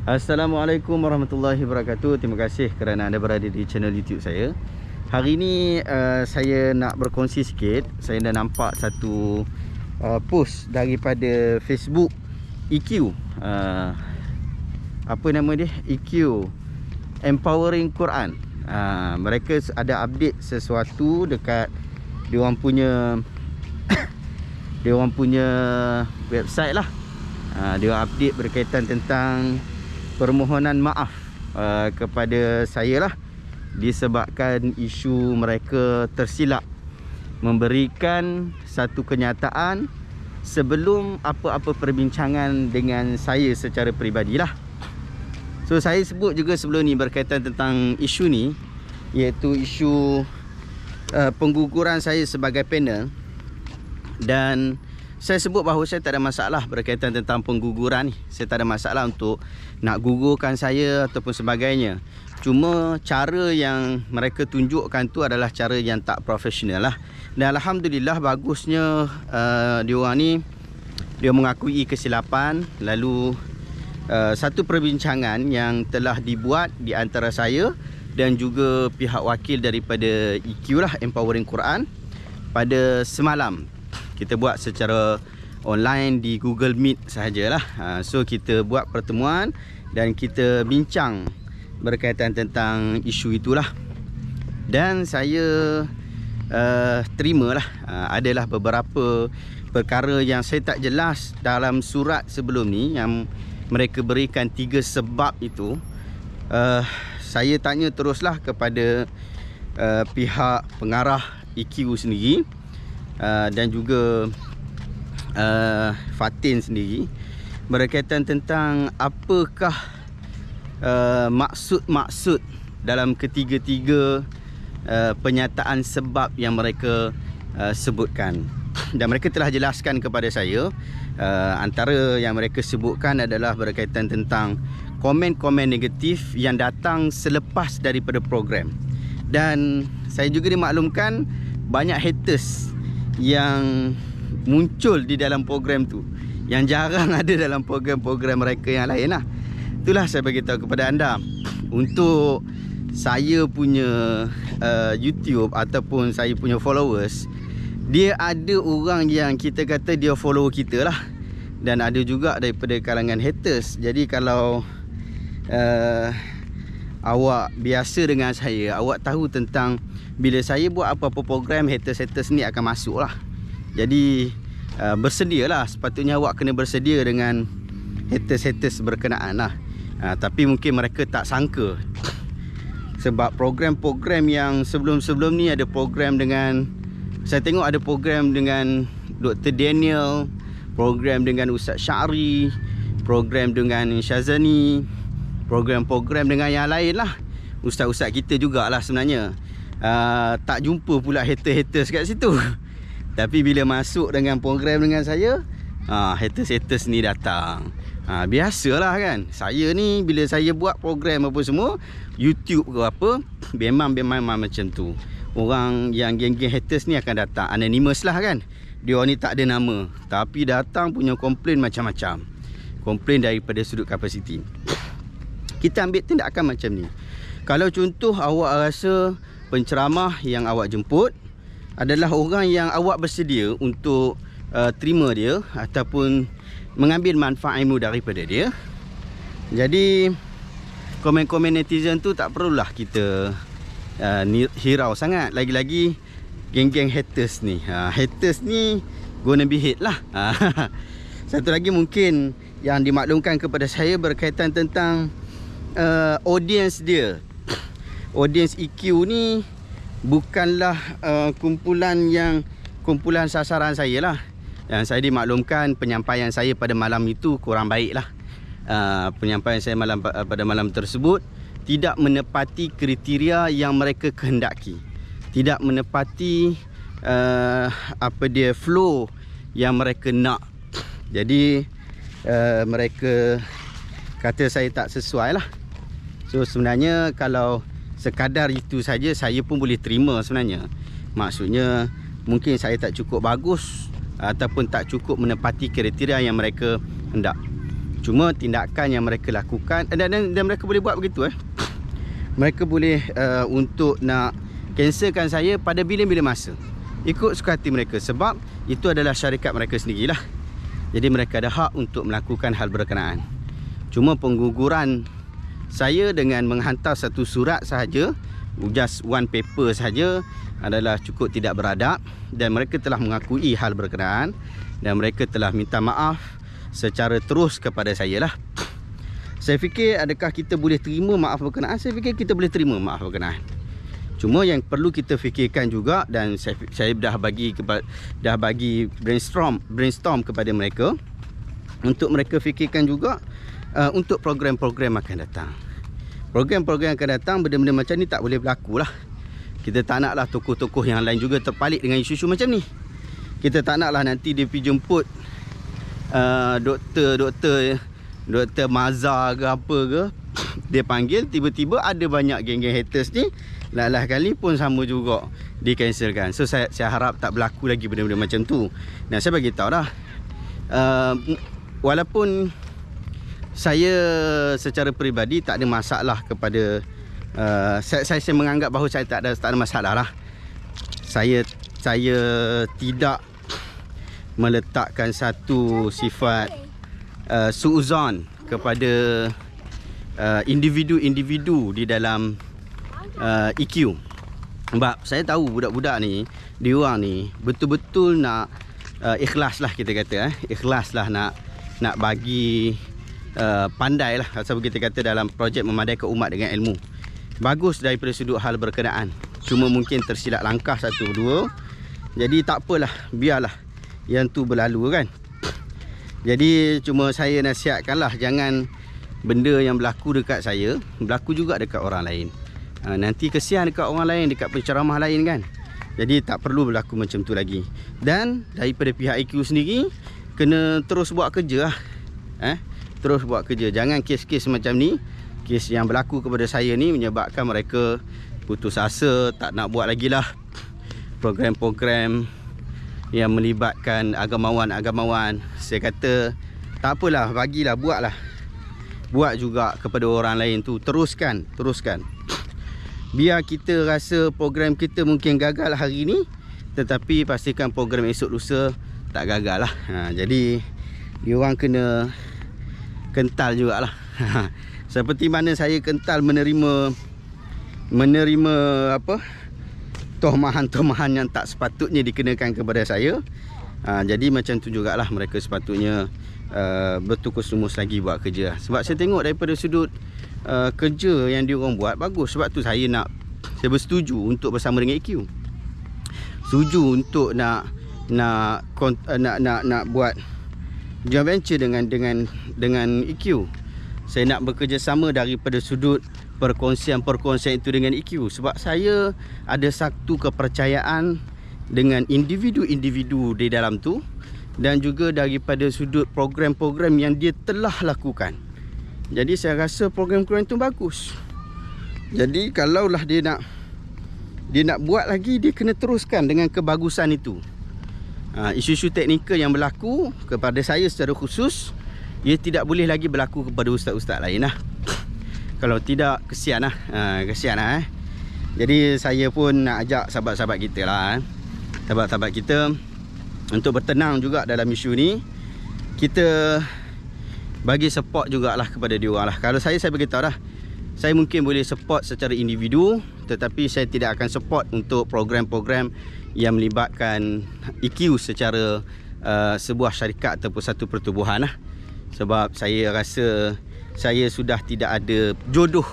Assalamualaikum warahmatullahi wabarakatuh. Terima kasih kerana anda berada di channel YouTube saya. Hari ini saya nak berkongsi sikit. Saya dah nampak satu post daripada Facebook EQ. Apa nama dia? EQ Empowering Quran. Mereka ada update sesuatu dekat diorang punya website lah. Dia update berkaitan tentang permohonan maaf kepada saya lah, disebabkan isu mereka tersilap memberikan satu kenyataan sebelum apa-apa perbincangan dengan saya secara peribadi lah. So saya sebut juga sebelum ni berkaitan tentang isu ni, iaitu isu pengguguran saya sebagai panel. Dan saya sebut bahawa saya tak ada masalah berkaitan tentang pengguguran ni. Saya tak ada masalah untuk nak gugurkan saya ataupun sebagainya. Cuma cara yang mereka tunjukkan tu adalah cara yang tak profesional lah. Dan Alhamdulillah bagusnya diorang ni, dia mengakui kesilapan. Lalu satu perbincangan yang telah dibuat di antara saya dan juga pihak wakil daripada EQ lah, Empowering Quran, pada semalam. Kita buat secara online di Google Meet sahajalah. So kita buat pertemuan dan kita bincang berkaitan tentang isu itulah. Dan saya terimalah adalah beberapa perkara yang saya tak jelas dalam surat sebelum ni, yang mereka berikan 3 sebab itu. Saya tanya teruslah kepada pihak pengarah EQ sendiri, dan juga Fatin sendiri, berkaitan tentang apakah maksud-maksud dalam ketiga-tiga penyataan sebab yang mereka sebutkan. Dan mereka telah jelaskan kepada saya, antara yang mereka sebutkan adalah berkaitan tentang komen-komen negatif yang datang selepas daripada program. Dan saya juga dimaklumkan banyak haters yang muncul di dalam program tu, yang jarang ada dalam program-program mereka yang lain lah. Itulah saya beritahu kepada anda, untuk saya punya YouTube ataupun saya punya followers, dia ada orang yang kita kata dia follow kita lah, dan ada juga daripada kalangan haters. Jadi kalau awak biasa dengan saya, awak tahu tentang bila saya buat apa-apa program, haters-haters ni akan masuk lah. Jadi bersedialah, sepatutnya awak kena bersedia dengan haters-haters berkenaan lah. Tapi mungkin mereka tak sangka, sebab program-program yang sebelum-sebelum ni ada program dengan, saya tengok ada program dengan Dr. Daniel, program dengan Ustaz Syari, program dengan Syazani, program-program dengan yang lain lah, ustaz-ustaz kita jugalah sebenarnya. Tak jumpa pula haters-haters kat situ. Tapi bila masuk dengan program dengan saya, haters-haters ni datang. Biasalah kan, saya ni bila saya buat program apa semua, YouTube ke apa, memang macam tu. Orang yang geng-geng haters ni akan datang, anonymous lah kan. Dia ni tak ada nama, tapi datang punya komplain macam-macam. Komplain daripada sudut kapasiti. Kita ambil tindakan macam ni. Kalau contoh awak rasa penceramah yang awak jemput adalah orang yang awak bersedia untuk terima dia ataupun mengambil manfaat ilmu daripada dia, jadi komen-komen netizen tu tak perlulah kita hirau sangat. Lagi-lagi geng-geng haters ni, haters ni gonna be hate lah. Satu lagi mungkin yang dimaklumkan kepada saya berkaitan tentang audience dia. Audience EQ ni bukanlah kumpulan sasaran saya lah. Yang saya dimaklumkan penyampaian saya pada malam itu kurang baik lah. Penyampaian saya pada malam tersebut tidak menepati kriteria yang mereka kehendaki, tidak menepati flow yang mereka nak. Jadi mereka kata saya tak sesuai lah. So sebenarnya kalau sekadar itu saja, saya pun boleh terima sebenarnya. Maksudnya mungkin saya tak cukup bagus ataupun tak cukup menepati kriteria yang mereka hendak. Cuma tindakan yang mereka lakukan, dan mereka boleh buat begitu mereka boleh untuk nak cancelkan saya pada bila-bila masa, ikut suka hati mereka, sebab itu adalah syarikat mereka sendirilah. Jadi mereka ada hak untuk melakukan hal berkenaan. Cuma pengguguran saya dengan menghantar satu surat sahaja, just one paper sahaja, adalah cukup tidak beradab, dan mereka telah mengakui hal berkenaan dan mereka telah minta maaf secara terus kepada saya lah. Saya fikir adakah kita boleh terima maaf berkenaan? Saya fikir kita boleh terima maaf berkenaan. Cuma yang perlu kita fikirkan juga, dan saya dah bagi brainstorm kepada mereka, untuk mereka fikirkan juga untuk program-program akan datang. Program-program akan datang, benda-benda macam ni tak boleh berlaku lah. Kita tak naklah tokoh-tokoh yang lain juga terpalit dengan isu-isu macam ni. Kita tak naklah nanti dia pergi jemput Doktor Mazhar ke apa ke, dia panggil, tiba-tiba ada banyak geng-geng haters ni, lah kali pun sama juga di-cancelkan. So saya harap tak berlaku lagi benda-benda macam tu. Dan saya bagi tahu dah, walaupun saya secara peribadi tak ada masalah kepada saya menganggap bahawa saya tak ada masalah lah. Saya tidak meletakkan satu sifat suuzon kepada individu-individu di dalam EQ. Sebab saya tahu budak-budak ni, diorang ni betul-betul nak ikhlas lah, kita kata ikhlas lah nak bagi pandai lah, asal kita kata dalam projek memadaikan umat dengan ilmu. Bagus daripada sudut hal berkenaan, cuma mungkin tersilap langkah satu dua. Jadi tak apalah, biarlah yang tu berlalu kan. Jadi cuma saya nasihatkanlah, jangan benda yang berlaku dekat saya berlaku juga dekat orang lain. Nanti kesian dekat orang lain, dekat penceramah lain kan. Jadi tak perlu berlaku macam tu lagi. Dan daripada pihak IQ sendiri, kena terus buat kerja lah. Terus buat kerja. Jangan kes-kes macam ni, kes yang berlaku kepada saya ni, menyebabkan mereka putus asa, tak nak buat lagi lah program-program yang melibatkan agamawan-agamawan. Saya kata tak apalah, bagilah, buatlah. Buat juga kepada orang lain tu. Teruskan. Biar kita rasa program kita mungkin gagal hari ni, tetapi pastikan program esok lusa tak gagal lah. Jadi diorang kena kental jugalah. Seperti mana saya kental menerima apa, tohmahan-tohmahan yang tak sepatutnya dikenakan kepada saya. Jadi macam tu jugalah mereka sepatutnya bertukus lumus lagi buat kerja. Sebab saya tengok daripada sudut kerja yang diorang buat bagus. Sebab tu saya bersetuju untuk bersama dengan EQ. Setuju untuk nak buat joint venture dengan EQ. Saya nak bekerjasama daripada sudut perkongsian itu dengan EQ. Sebab saya ada satu kepercayaan dengan individu-individu di dalam tu, dan juga daripada sudut program-program yang dia telah lakukan. Jadi saya rasa program-program tu bagus. Jadi kalaulah dia nak buat lagi, dia kena teruskan dengan kebagusan itu. Isu-isu teknikal yang berlaku kepada saya secara khusus, ia tidak boleh lagi berlaku kepada ustaz-ustaz lain lah. Kalau tidak, kesian lah. Jadi saya pun nak ajak sahabat-sahabat kita lah, sahabat-sahabat kita untuk bertenang juga dalam isu ni. Kita bagi support jugalah kepada diorang lah. Kalau saya beritahu dah, saya mungkin boleh support secara individu, tetapi saya tidak akan support untuk program-program yang melibatkan EQ secara sebuah syarikat ataupun satu pertubuhan lah. Sebab saya rasa saya sudah tidak ada jodoh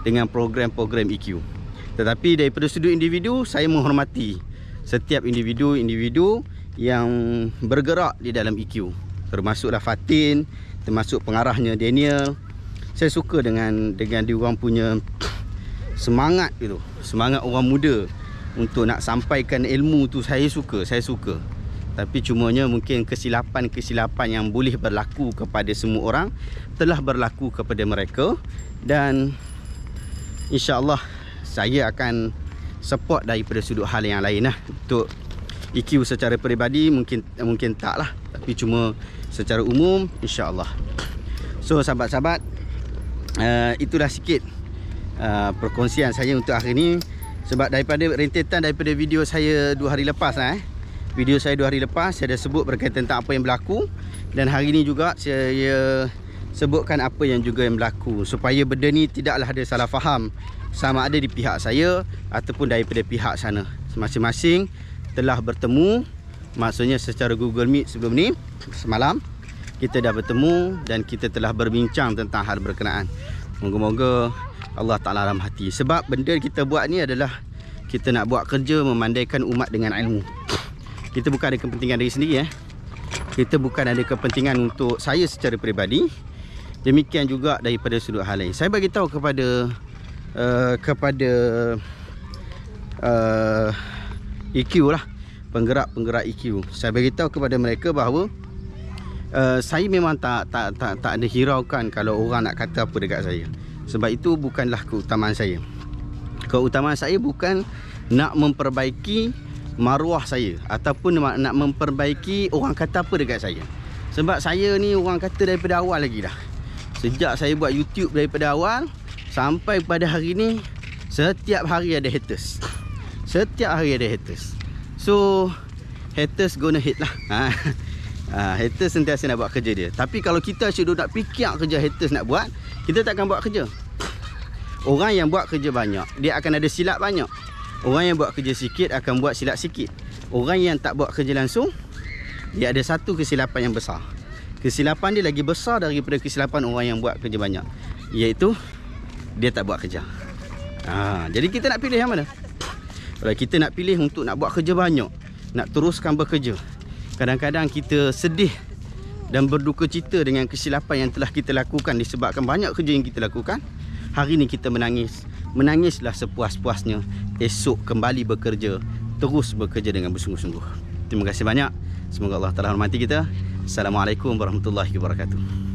dengan program-program EQ. Tetapi daripada sudut individu, saya menghormati setiap individu yang bergerak di dalam EQ. Termasuklah Fatin, termasuk pengarahnya Daniel. Saya suka dengan diorang punya semangat itu, semangat orang muda untuk nak sampaikan ilmu tu. Saya suka. Tapi cumanya mungkin kesilapan yang boleh berlaku kepada semua orang telah berlaku kepada mereka, dan insya-Allah saya akan support daripada sudut hal yang lain lah. Untuk EQ secara peribadi mungkin tak lah, tapi cuma secara umum insya-Allah. So sahabat-sahabat, itulah sikit perkongsian saya untuk hari ni. Sebab daripada rentetan daripada video saya 2 hari lepas lah, video saya 2 hari lepas, saya dah sebut berkaitan tentang apa yang berlaku. Dan hari ni juga saya sebutkan apa yang juga yang berlaku, supaya benda ni tidaklah ada salah faham, sama ada di pihak saya ataupun daripada pihak sana. Masing-masing telah bertemu, maksudnya secara Google Meet sebelum ni, semalam kita dah bertemu dan kita telah berbincang tentang hal berkenaan. Moga-moga Allah Ta'ala rahmati. Sebab benda kita buat ni adalah kita nak buat kerja memandaikan umat dengan ilmu. Kita bukan ada kepentingan diri sendiri. Kita bukan ada kepentingan untuk saya secara peribadi. Demikian juga daripada sudut hal lain. Saya bagi tahu kepada EQ lah, penggerak-penggerak EQ. Saya bagi tahu kepada mereka bahawa saya memang tak ada hiraukan kalau orang nak kata apa dekat saya. Sebab itu bukanlah keutamaan saya. Keutamaan saya bukan nak memperbaiki maruah saya ataupun nak memperbaiki orang kata apa dekat saya. Sebab saya ni orang kata daripada awal lagi dah. Sejak saya buat YouTube daripada awal sampai pada hari ni, setiap hari ada haters. Setiap hari ada haters. So haters gonna hate lah. Haters sentiasa nak buat kerja dia. Tapi kalau kita asyik nak fikir kerja haters nak buat, kita takkan buat kerja. Orang yang buat kerja banyak, dia akan ada silap banyak. Orang yang buat kerja sikit akan buat silap sikit. Orang yang tak buat kerja langsung, dia ada satu kesilapan yang besar. Kesilapan dia lagi besar daripada kesilapan orang yang buat kerja banyak, iaitu dia tak buat kerja. Jadi kita nak pilih yang mana? Kalau kita nak pilih untuk nak buat kerja banyak, nak teruskan bekerja, kadang-kadang kita sedih dan berduka cita dengan kesilapan yang telah kita lakukan disebabkan banyak kerja yang kita lakukan. Hari ni kita menangis. Menangislah sepuas-puasnya. Esok kembali bekerja, terus bekerja dengan bersungguh-sungguh. Terima kasih banyak. Semoga Allah Ta'ala hormati kita. Assalamualaikum warahmatullahi wabarakatuh.